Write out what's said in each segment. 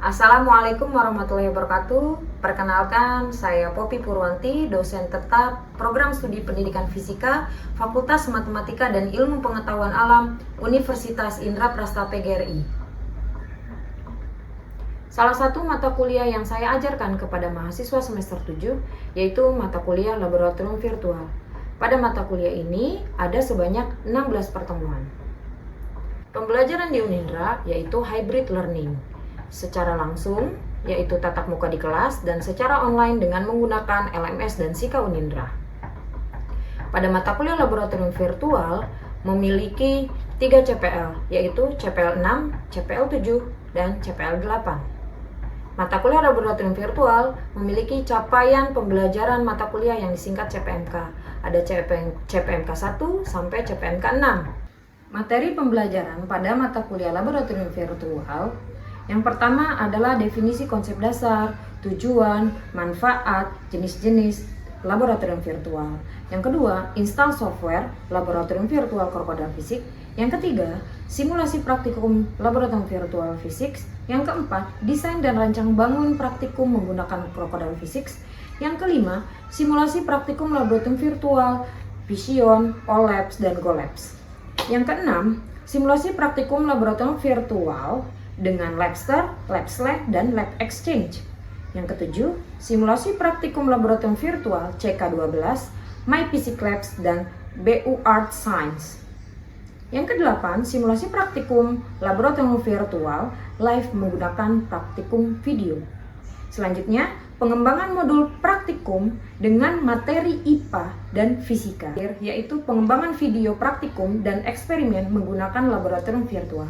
Assalamualaikum warahmatullahi wabarakatuh. Perkenalkan, saya Poppy Purwanti, dosen tetap Program Studi Pendidikan Fisika, Fakultas Matematika dan Ilmu Pengetahuan Alam, Universitas Indraprastha PGRI. Salah satu mata kuliah yang saya ajarkan kepada mahasiswa semester 7 yaitu mata kuliah Laboratorium Virtual. Pada mata kuliah ini ada sebanyak 16 pertemuan. Pembelajaran di Unindra yaitu hybrid learning, secara langsung yaitu tatap muka di kelas dan secara online dengan menggunakan LMS dan SIKA Unindra. Pada mata kuliah Laboratorium Virtual memiliki 3 CPL yaitu CPL 6, CPL 7, dan CPL 8. Mata kuliah Laboratorium Virtual memiliki capaian pembelajaran mata kuliah yang disingkat CPMK. Ada CPMK 1 sampai CPMK 6. Materi pembelajaran pada mata kuliah Laboratorium Virtual yang pertama adalah definisi konsep dasar, tujuan, manfaat, jenis-jenis laboratorium virtual. Yang kedua, install software laboratorium virtual Krokodil Fisik. Yang ketiga, simulasi praktikum laboratorium virtual fisik. Yang keempat, desain dan rancang bangun praktikum menggunakan Krokodil Fisik. Yang kelima, simulasi praktikum laboratorium virtual, Vision, OLabs, dan GoLabs. Yang keenam, simulasi praktikum laboratorium virtual dengan Labster, LabSLab, dan Lab Exchange. Yang ketujuh, simulasi praktikum laboratorium virtual CK12, MyPhysics, dan BU Art Science. Yang kedelapan, simulasi praktikum laboratorium virtual live menggunakan praktikum video. Selanjutnya, pengembangan modul praktikum dengan materi IPA dan fisika, yaitu pengembangan video praktikum dan eksperimen menggunakan laboratorium virtual.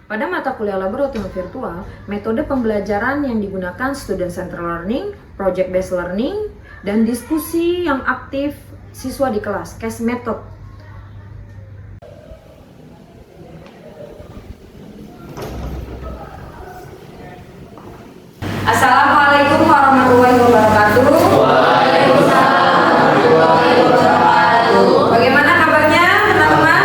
Pada mata kuliah laboratorium virtual, metode pembelajaran yang digunakan student centered learning, project based learning, dan diskusi yang aktif siswa di kelas, case method. Assalamualaikum warahmatullahi wabarakatuh. Bagaimana kabarnya teman-teman?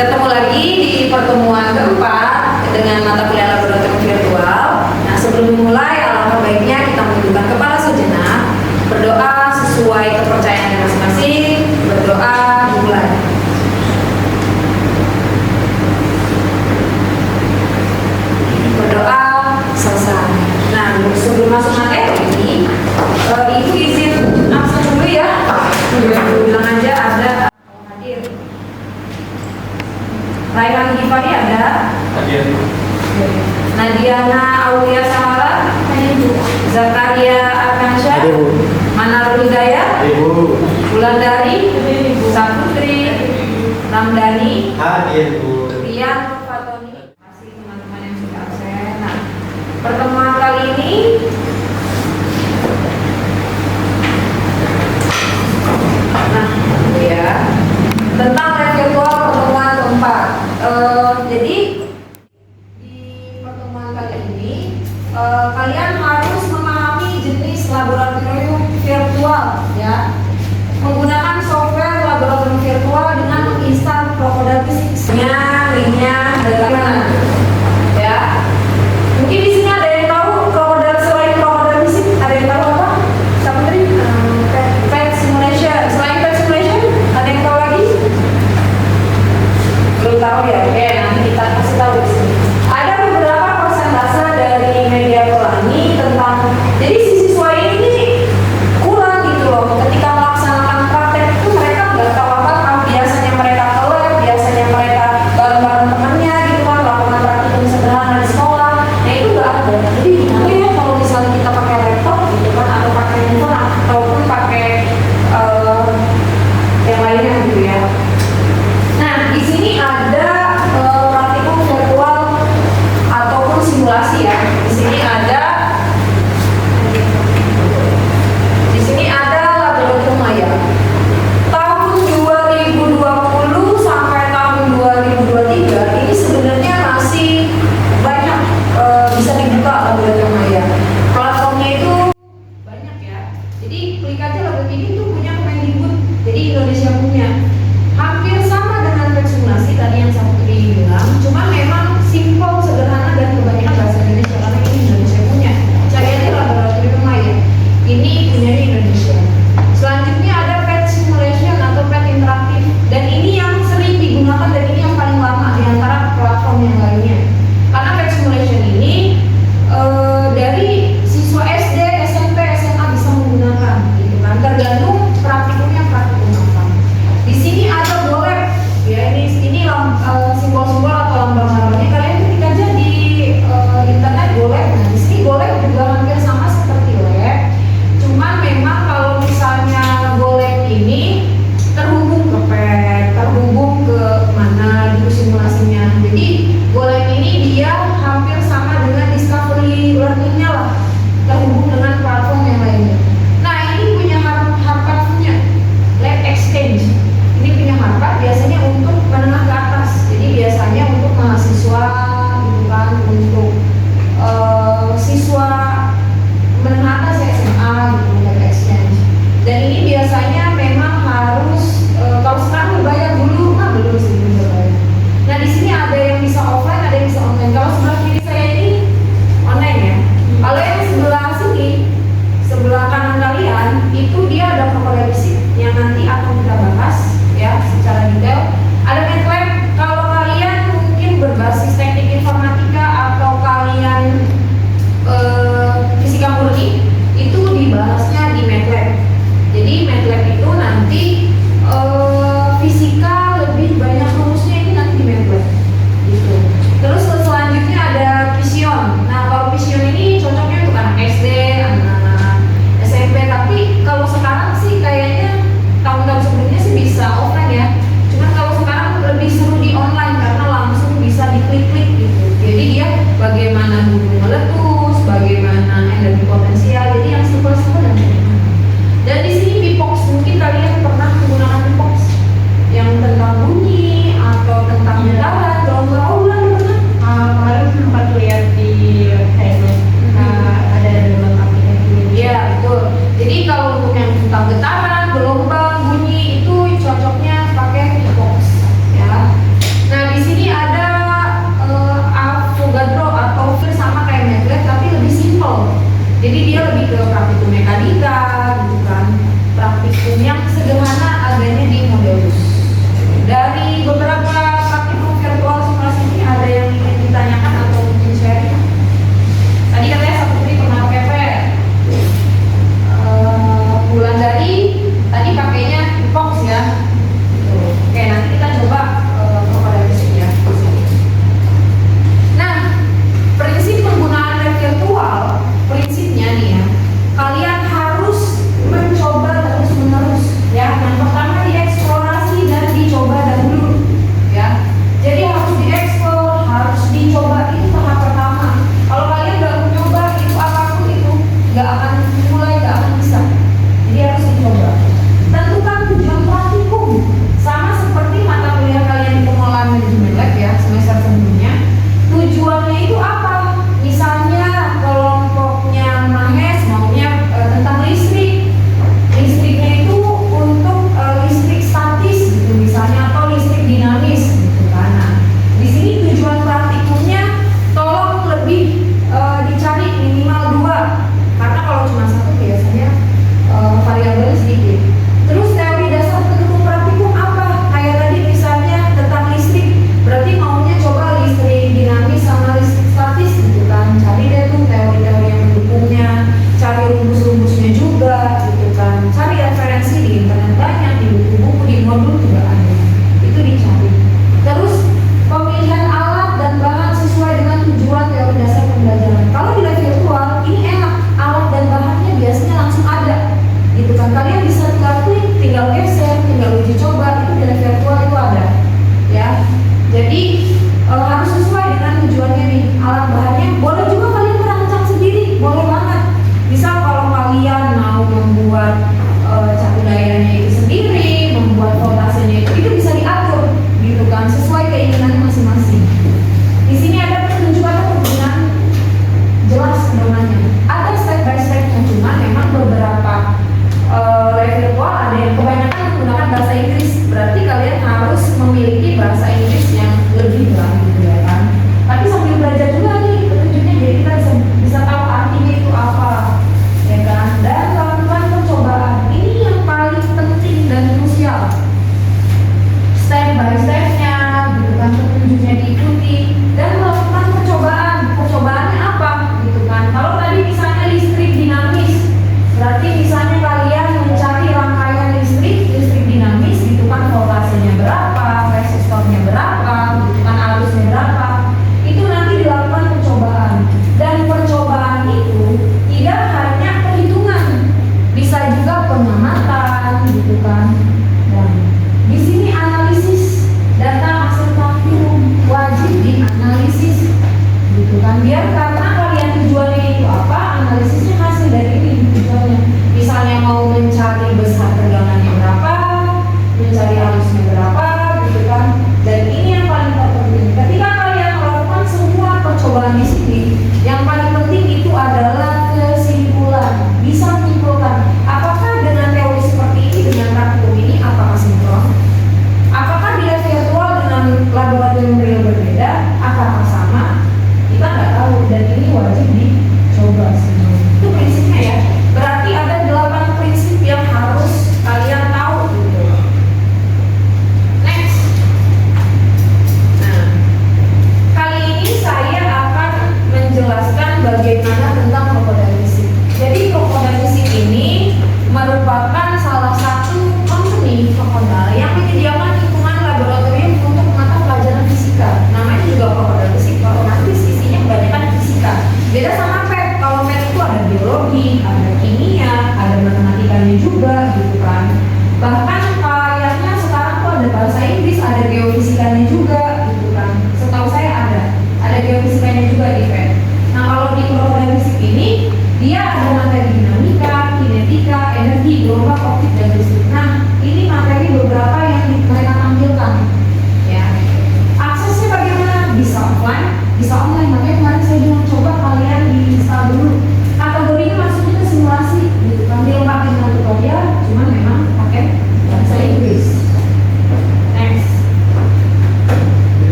Ketemu lagi di pertemuan keempat dengan mata kuliah laboratorium virtual. Nah, sebelum dimulai, alangkah baiknya kita menundukkan kepala sejenak, berdoa sesuai kepercayaan masing-masing. Berdoa dimulai. Berdoa selesai. Nah, sebelum masuk materi, ibu izin absen dulu ya. Bilang aja ada hadir. Raihan Gifari ada? Hadir. Nadiana Aulia Samara? Zakaria Arkansyah? Manarul Hidayah? Wulandari? Saputri? Ramdhani? Hadir, Bu. Rian Fatoni? Terima kasih teman-teman yang sudah absen. Nah, pertemuan kali ini tentang lab virtual pertemuan keempat. Jadi di pertemuan kali ini kalian harus memahami jenis laboratorium virtual, ya, menggunakan software laboratorium virtual dengan menginstal Krokodil Fisik. Linknya ada di mana? Ya, mungkin di sini ada yang tahu Krokodil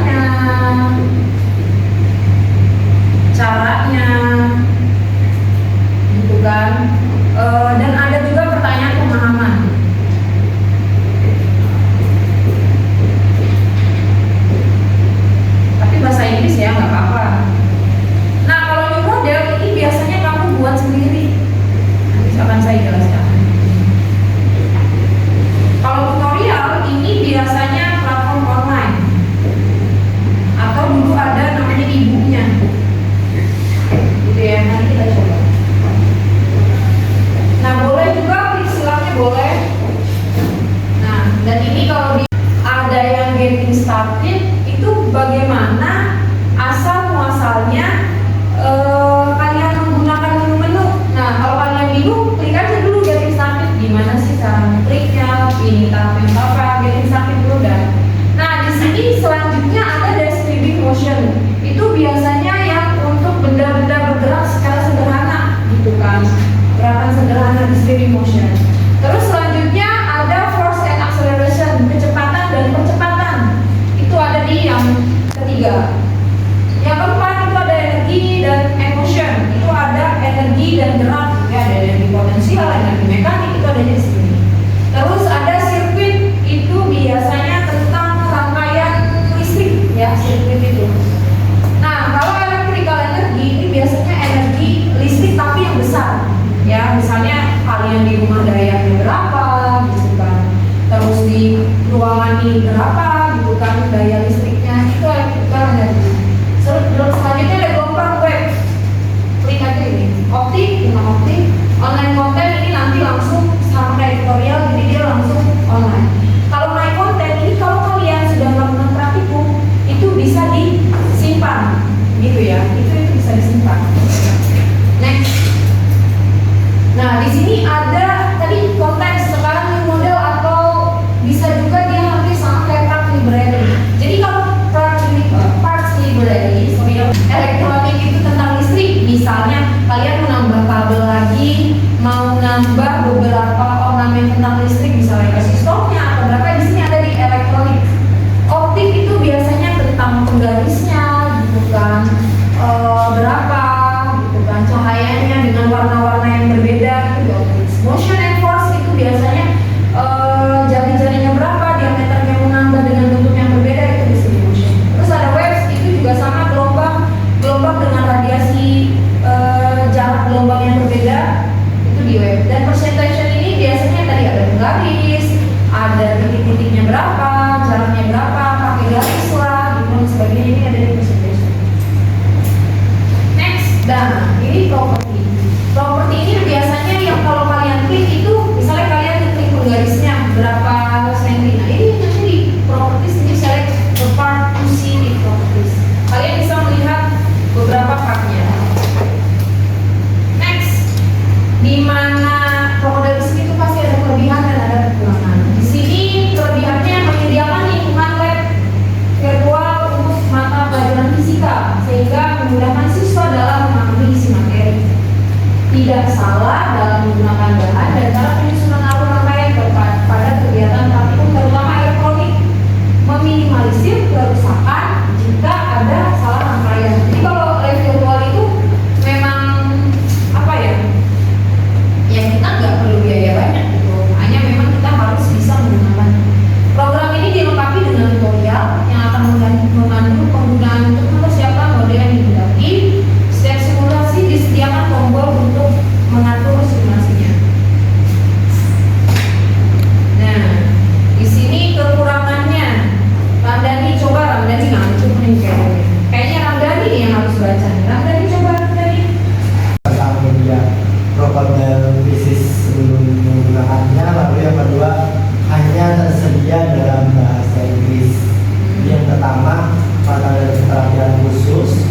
gambarnya, caranya, gitu kan. Dan ada juga pertanyaan pemahaman. Tapi bahasa Inggris ya, nggak apa-apa. Nah, kalau new model ini biasanya kamu buat sendiri. Nanti akan saya jelaskan. Kalau tutorial ini biasanya platform online atau dulu ada namanya ibunya, gitu ya. Nanti kita coba. Nah, boleh juga klik silangnya boleh. Nah, dan ini kalau ada yang getting started itu bagaimana asal muasalnya kalian menggunakan menu-menu. Nah, kalau kalian bingung, klik aja dulu getting started. Gimana sih cara kliknya? Ini tahap yang apa? Getting started dulu dan. Nah, di sini selanjutnya ada describing motion. Itu biasanya yang untuk benda-benda bergerak secara sederhana, gitu kan? Gerakan sederhana describing motion. Terus selanjutnya ada force and acceleration, kecepatan dan percepatan. Itu ada di yang ketiga. Yang keempat itu ada energi dan emotion. Itu ada energi dan gerak. Ya, ada energi potensial, energi mekanik, itu ada di sini. Terus ada sirkuit, itu biasanya tentang rangkaian listrik, ya, sirkuit itu. Nah, kalau electrical energy ini biasanya energi listrik tapi yang besar. Ya, misalnya kalian di rumah dayanya berapa, gitu kan. Terus di ruangan ini berapa, gitu kan, daya listriknya, itu electrical energy. Selanjutnya ada gelombang web. Klik aja ini. Optik, tentang optik. Online konten ini nanti langsung sama kayak tutorial, jadi dia langsung online. Kalau my content ini kalau kalian sudah melakukan praktikum, itu bisa disimpan, gitu ya. Itu bisa disimpan. Next. Nah, di sini ada tadi konteks, sekarang new model atau bisa juga dia hampir sama kayak part library. Jadi kalau parts library, elektronik itu tentang listrik. Misalnya kalian mau nambah kabel lagi, mau nambah beberapa ornamen tentang listrik, misalnya resistornya atau berapa, di sini ada di elektronik. Optik itu biasanya tentang penggarisnya, gitu kan, berapa, gitu kan, cahayanya dengan warna-warna yang berbeda, itu di optik. Motion and force itu biasanya jari-jarinya berapa, diameternya mau nambah dengan bentuk yang berbeda, itu di sini motion. Terus ada waves, itu juga sama gelombang dengan radiasi jarak gelombang yang berbeda, itu di wave. Dan presentation ini biasanya tadi ada garis, ada titik-titiknya berapa, jaraknya berapa, pakai garis lah, gitu dan sebagainya. Ini ada di presentation. Next, dan ini property. Property ini biasanya yang kalau kalian klik itu, misalnya kalian klik penggarisnya berapa senti. Nah, ini nanti di properties ini select the part to see di properties. Kalian bisa melihat beberapa partnya. Next, di mana program di sini itu pasti ada kelebihan dan ada kekurangan. Di sini kelebihannya menyediakan lingkungan lab virtual untuk mata pelajaran fisika, sehingga memudahkan siswa dalam memahami isi materi. Tidak salah dalam menggunakan bahan dan cara penyusunan alur rangkaian pada kegiatan praktikum terutama elektronik. Meminimalisir kerusakan jika ada salah rangkaian. Jadi kalau lab virtual itu memang apa ya? Ya kita nggak perlu biaya banyak gitu. Hanya memang kita harus bisa menggunakan. Program ini dilengkapi dengan tutorial yang akan memandu penggunaan untuk mempersiapkan model yang digunakan. Setiap simulasi disediakan tombol untuk mengatur simulasinya. Nah, di sini kekurangannya. Ramdhani coba, Ramdhani ngantuk nih kayaknya Ramdhani nih yang harus baca. Ramdhani coba, Ramdhani. Tentang media program bisnis sebelum menggunakannya, lalu yang kedua hanya tersedia dalam bahasa Inggris. Yang pertama pada keterampilan khusus,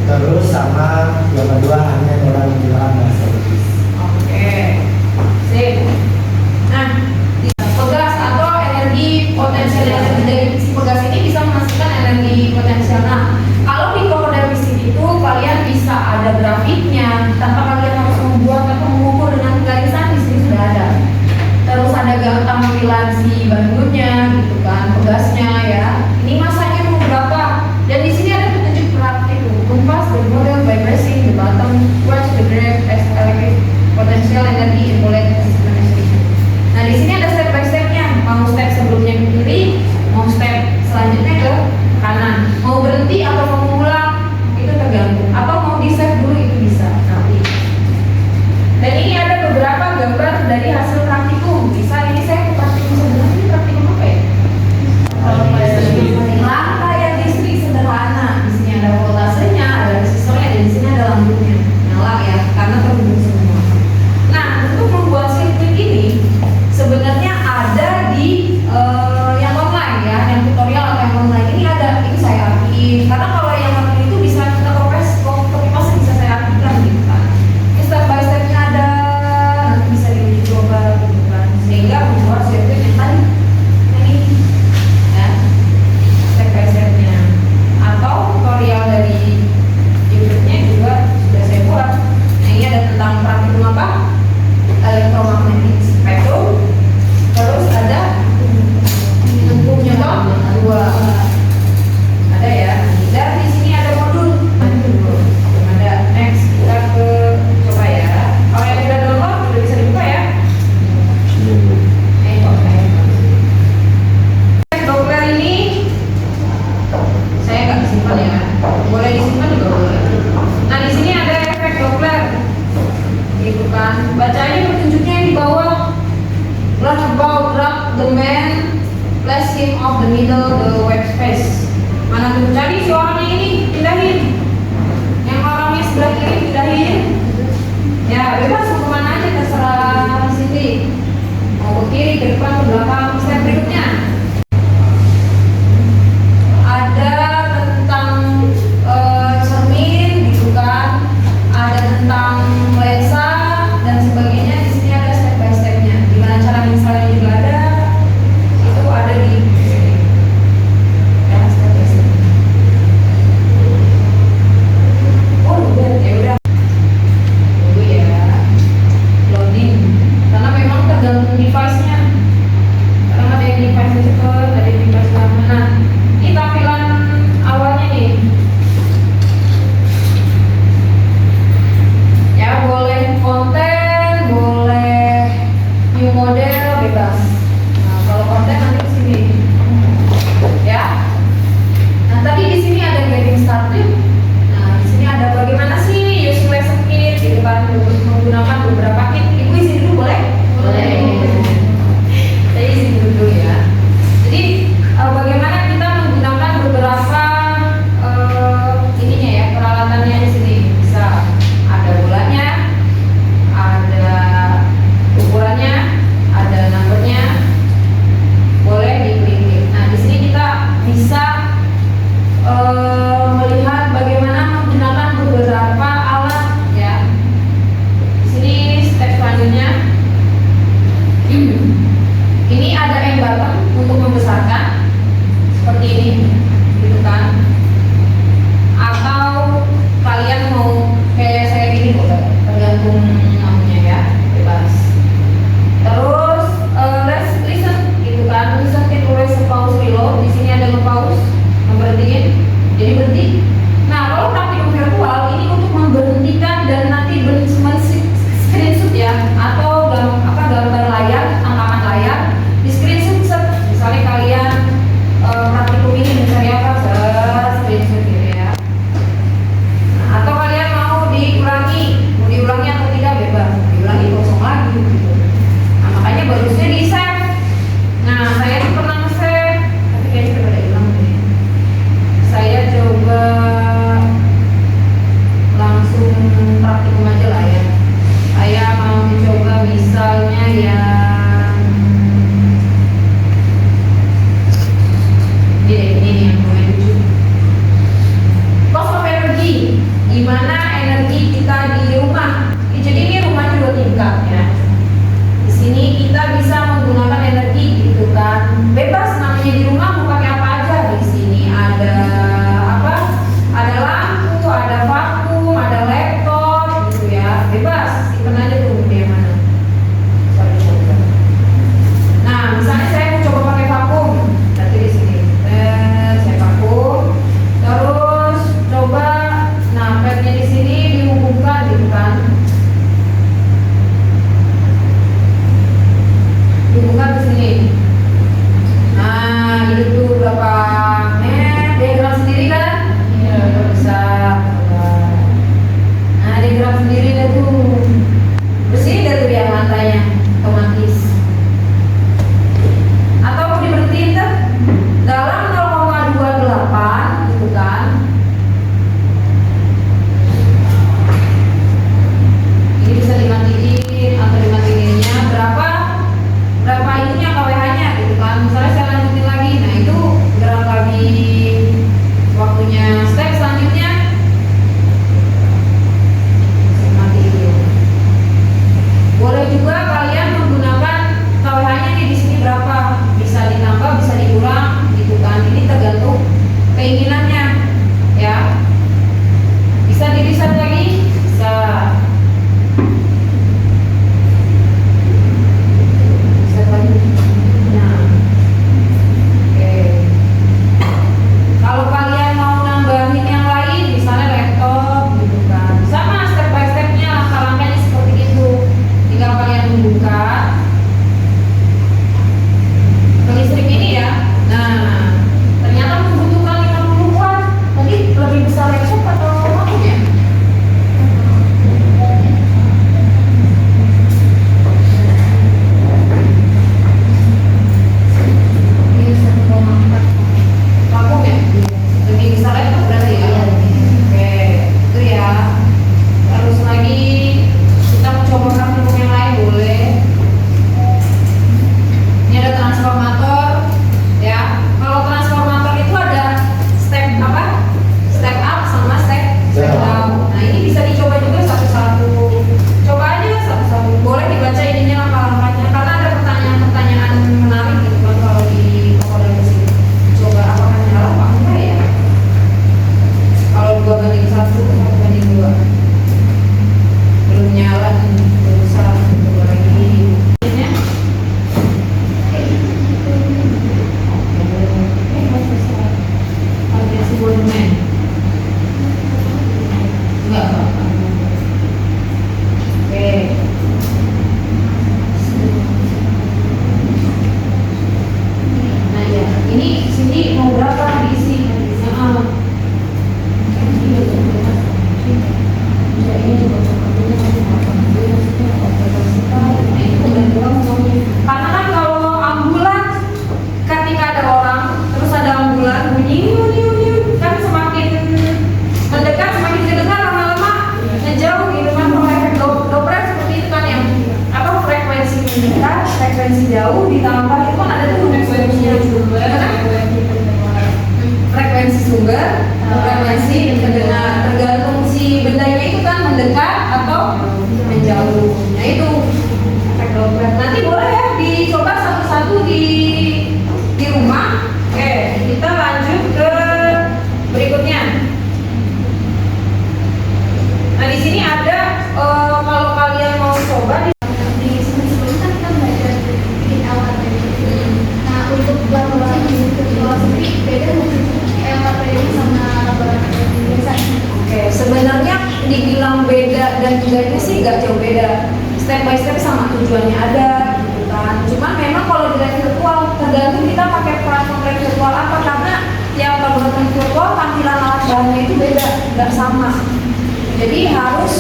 terus sama yang kedua hanya dalam menggunakan bahasa Inggris. Oke, sip. Nah, pegas atau energi potensial dari si pegas ini bisa menghasilkan energi potensial. Nah, kalau di program fisik itu kalian bisa ada grafiknya tanpa kalian harus membuat atau mengukur dengan garisan, di sini sudah ada. Terus ada tampilan si bangunnya, gitu kan, pegasnya ya. Ini masanya mau berapa? disimpan ya. Boleh disimpan juga boleh. Nah di sini ada efek Doppler, gitu kan. Baca aja petunjuknya yang di bawah. Learn about drag the man, place him off the middle the web space. Mana tuh? Cari si orangnya ini, pindahin. Yang orangnya sebelah kiri pindahin. Ya bebas mau kemana aja terserah Cindy. Mau ke kiri, ke depan, ke belakang. Step berikutnya ada tentang cermin, gitu kan. Ada tentang lensa dan sebagainya. Di sini ada step by stepnya. Gimana cara misalnya juga ada. Itu ada di sini. Ya, step by step. embodiment. Enggak apa-apa. Oke. Nah ya, ini sini mau berapa diisi? Karena kan kalau ambulan, ketika ada orang terus ada ambulan bunyi kan semakin mendekat semakin kedengar, lama-lama ngejauh gitu kan. Kalau efek Doppler seperti itu kan, yang apa, frekuensi mendekat, frekuensi jauh ditambah itu kan ada tuh frekuensinya sumber, frekuensi sumber, frekuensi mendengar, tergantung si bendanya itu kan mendekat atau menjauh. Nah itu efek Doppler. Nanti boleh ya dicoba satu-satu di rumah. Oke, kita lanjut ke berikutnya. Nah di sini ada kalau kalian mau coba di sebelum kan kita belajar bikin alat tadi. Nah untuk laboratorium virtual sendiri beda mungkin laboratorium sama laboratorium biasa. Oke, sebenarnya dibilang beda dan tidaknya sih nggak jauh beda. Step by step sama tujuannya ada, gitu kan. Cuman memang kalau di lab virtual tergantung kita pakai platform lab virtual apa, karena tiap laboratorium virtual tampilan alat bahannya itu beda, nggak sama. Jadi harus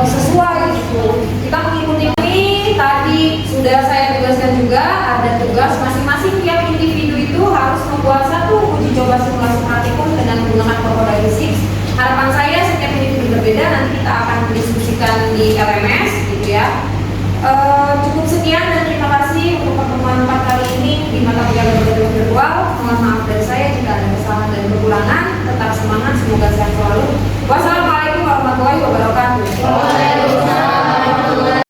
sesuai gitu. Kita mengikuti ini tadi sudah saya tugaskan juga, ada tugas masing-masing tiap individu itu harus membuat satu uji coba simulasi praktikum dengan menggunakan Corporal Physics. Harapan saya setiap individu berbeda, nanti kita akan diskusikan di LMS gitu ya. Cukup sekian dan terima kasih untuk pertemuan